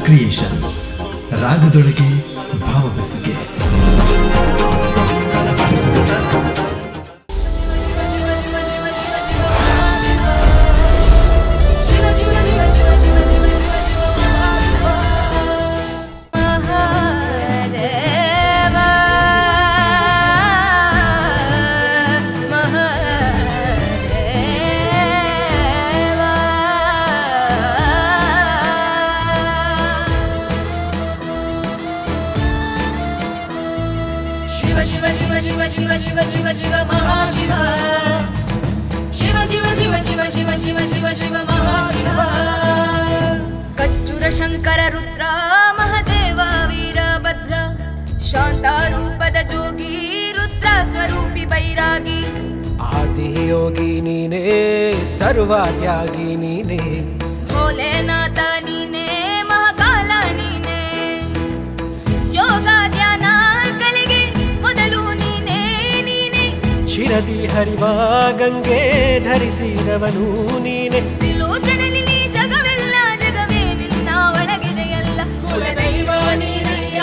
Creations ರಾಗದೊಳಗೆ ಭಾವ ಬೆಸುಗೆ. शिव शिव शिव शिव शिव शिव शिव महाशिव शिव शिव शिव शिव शिव शिव शिव शिव महाशिव कच्चुर शंकर रुद्र महदेव वीरभद्र शांतारूपद जोगी रुद्र स्वरूपी बैरागी आदि योगी नीने सर्वत्यागी नीने भोलेनाथ नीने महाकाल नीने योगा ध्यान कलिगे ಮೊದಲು ನೀನೇ ನೀನೇ ಶಿರದಿ ಹರಿವ ಗಂಗೆ ಧರಿಸಿದವನು ನೀನೆ ತ್ರಿಲೋಚನಲ್ಲಿ ನೀ ಜಗವೆಲ್ಲ ಜಗವೇ ನಿನ್ನ ಒಳಗಿದೆಯಲ್ಲ ಕುಲದೈವ ನೀನಯ್ಯ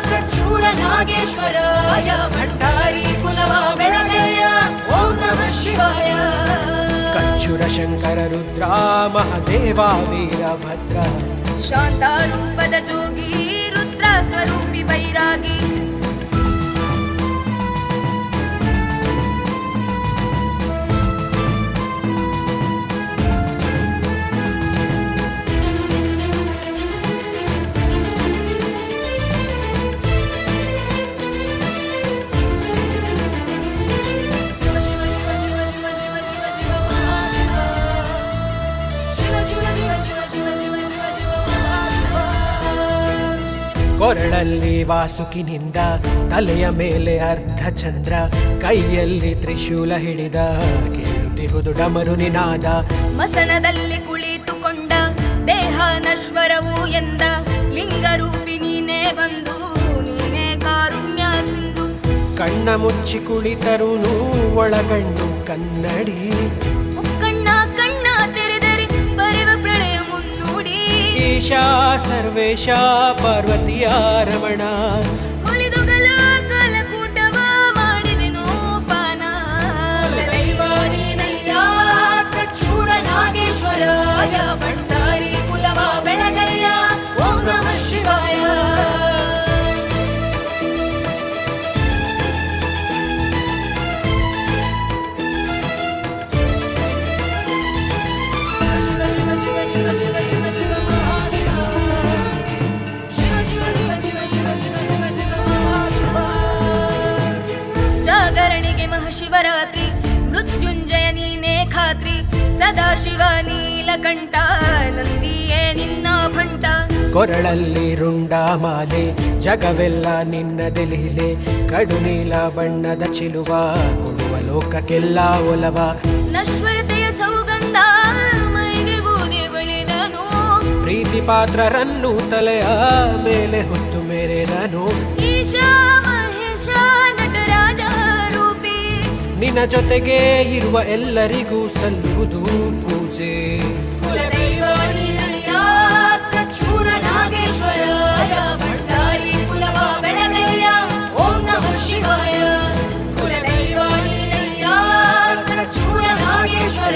ಕಚ್ಚೂರ ನಾಗೇಶ್ವರಾಯ ಭಂಡಾರಿ ಕುಲವ ಬೆಳಗಯ್ಯ ಓಂ ನಮಃ ಶಿವಾಯ ಕಚ್ಚುರ ಶಂಕರ ರುದ್ರ ಮಹದೇವ ವೀರಭದ್ರ ಶಾಂತಾರೂಪದ ಜೋಗಿ ರುದ್ರ ಸ್ವರೂಪಿ ಬೈರಾಗಿ ಕೊರಳಲ್ಲಿ ವಾಸುಕಿನಿಂದ ತಲೆಯ ಮೇಲೆ ಅರ್ಧ ಚಂದ್ರ ಕೈಯಲ್ಲಿ ತ್ರಿಶೂಲ ಹಿಡಿದ ಕೇಳುತ್ತಿಹುದು ಡಮರು ನಿನಾದ ಮಸಣದಲ್ಲಿ ಕುಳಿತುಕೊಂಡ ದೇಹ ನಶ್ವರವು ಎಂದ ಲಿಂಗರೂಪಿ ನೀನೇ ಬಂದು ನೀನೇ ಕಾರುಣ್ಯ ಸಿಂಧು ಕಣ್ಣ ಮುಚ್ಚಿ ಕುಳಿತರುನು ಒಳಗಣ್ಣು ಕನ್ನಡಿ ಕಣ್ಣ ಕಣ್ಣ ತೆರೆದರೆ ಬರೆವ ಪ್ರಳಯ ಮುನ್ನುಡಿ ಈಶಾ ಸರ್ವೇಶ ಪಾರ್ವತಿಯ ರಮಣ ಉಳಿದುಗಲ ಕಾಲಕೂಟವ ಮಾಡಿದೆನೋ ಪಾನ ದೈವ ನೀನಯ್ಯ ಕಚ್ಚೂರ ನಾಗೇಶ್ವರಾಯ ಭಂಡಾರಿ ಕುಲವ ಬೆಳಗಯ್ಯ ಓಂ ನಮಃ ಶಿವಾಯ ಜಾಗರಣೆಗೆ ಮಹಾಶಿವರಾತ್ರಿ ಮೃತ್ಯುಂಜಯ ನೀನೇ ಖಾತ್ರಿ ಸದಾಶಿವ ನೀಲಕಂಠ ನಂದಿಯೇ ನಿನ್ನ ಭಂಟ ಕೊರಳಲ್ಲಿ ರುಂಡ ಮಾಲೆ ಜಗವೆಲ್ಲ ನಿನ್ನದೆ ಲೀಲೆ ಕಡು ನೀಲ ಬಣ್ಣದ ಚಿಲುವ ಕೊಡುವ ಲೋಕಕ್ಕೆಲ್ಲ ಒಲವ ನಶ್ವರತೆಯ ಸೌಗಂಧ ಮೈಗೆ ಬೂದೆ ಬಳಿದನು ಪ್ರೀತಿ ಪಾತ್ರರನ್ನು ತಲೆಯ ಮೇಲೆ ಹೊತ್ತು ಮೆರೆದನು ಈಶಾ ಮಹೇಶ ನಟರಾಜ ರೂಪಿ ನಿನ್ನ ಜೊತೆಗೆ ಇರುವ ಎಲ್ಲರಿಗೂ ಸಲ್ಲುವುದು ಪೂಜೆ ಕುಲದೈವ ನೀನಯ್ಯ ಕಚ್ಚೂರ ನಾಗೇಶ್ವರಾಯ ಭಂಡಾರಿ ಕುಲವ ಬೆಳಗಯ್ಯ ಓಂ ನಮಃ ಶಿವಾಯ ಕುಲದೈವ ನೀನಯ್ಯ ಕಚ್ಚೂರ ನಾಗೇಶ್ವರ